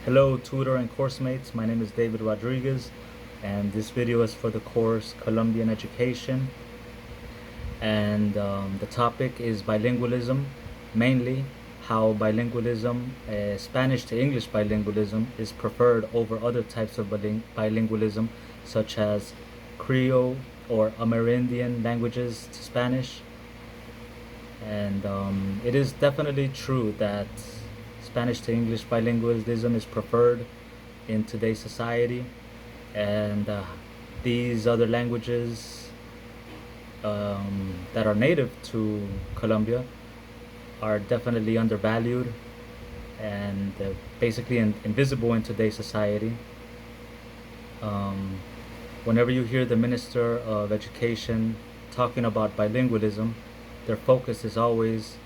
Hello tutor and course mates, my name is David Rodriguez and this video is for the course Colombian Education, and the topic is bilingualism, mainly how bilingualism, Spanish to English bilingualism, is preferred over other types of bilingualism such as Creole or Amerindian languages to Spanish. And it is definitely true that Spanish to English bilingualism is preferred in today's society, and these other languages that are native to Colombia are definitely undervalued and basically invisible in today's society. Whenever you hear the Minister of Education talking about bilingualism, their focus is always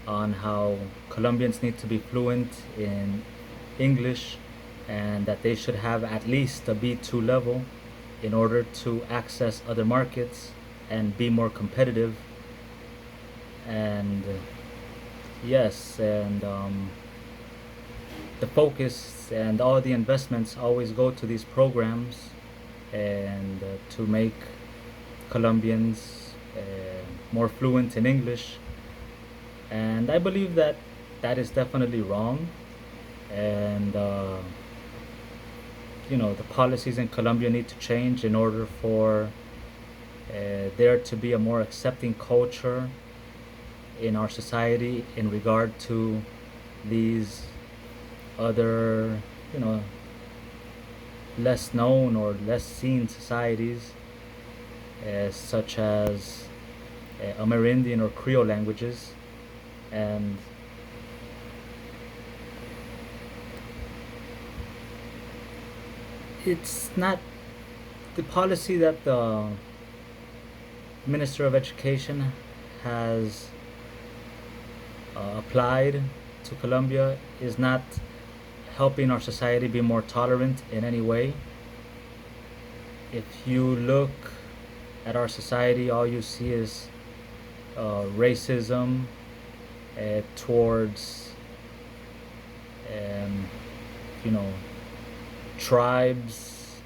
on how Colombians need to be fluent in English and that they should have at least a B2 level in order to access other markets and be more competitive. And yes, and the focus and all the investments always go to these programs and to make Colombians more fluent in English. And I believe that that is definitely wrong. And the policies in Colombia need to change in order for there to be a more accepting culture in our society in regard to these other, less known or less seen societies, such as Amerindian or Creole languages. And it's not the policy that the Minister of Education has applied to Colombia is not helping our society be more tolerant in any way. If you look at our society, all you see is racism towards tribes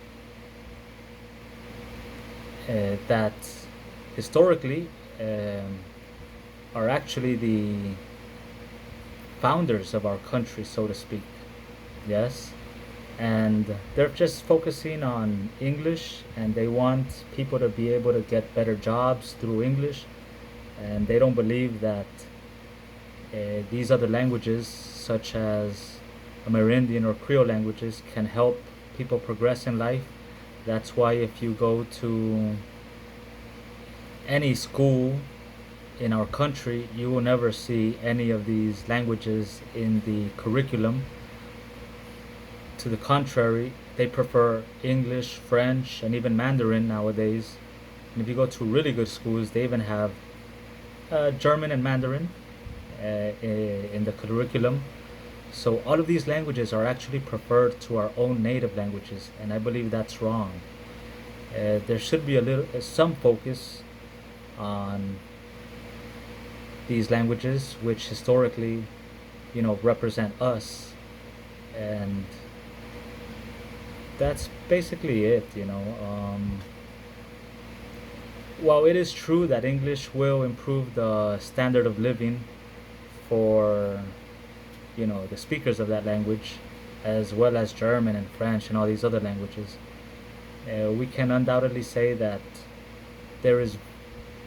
that historically are actually the founders of our country, so to speak. Yes, and they're just focusing on English, and they want people to be able to get better jobs through English, and they don't believe that these other languages, such as Amerindian or Creole languages, can help people progress in life. That's why if you go to any school in our country, you will never see any of these languages in the curriculum. To the contrary, they prefer English, French, and even Mandarin nowadays. And if you go to really good schools, they even have German and Mandarin in the curriculum. So all of these languages are actually preferred to our own native languages, and I believe that's wrong. There should be some focus on these languages, which historically, represent us, and that's basically it. While it is true that English will improve the standard of living for the speakers of that language, as well as German and French and all these other languages, we can undoubtedly say that there is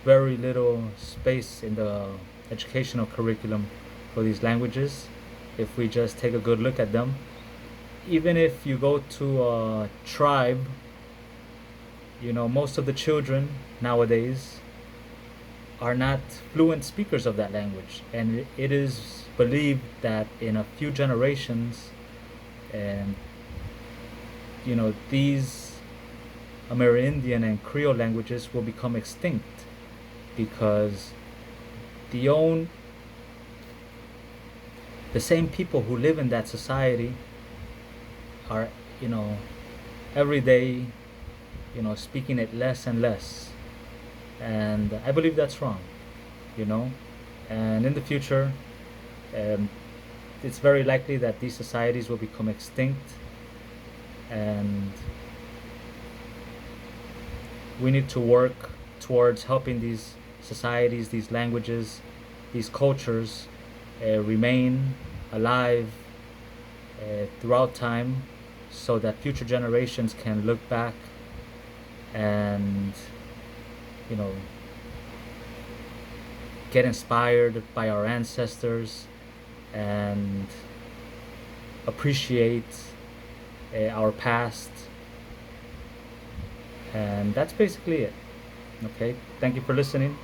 very little space in the educational curriculum for these languages if we just take a good look at them. Even if you go to a tribe, most of the children nowadays are not fluent speakers of that language, and it is believed that in a few generations, and these Amerindian and Creole languages will become extinct because the same people who live in that society are every day speaking it less and less, and I believe that's wrong. And in the future, it's very likely that these societies will become extinct, and we need to work towards helping these societies, these languages, these cultures remain alive throughout time, so that future generations can look back and, you know, get inspired by our ancestors and appreciate our past. And that's basically it. Okay, thank you for listening.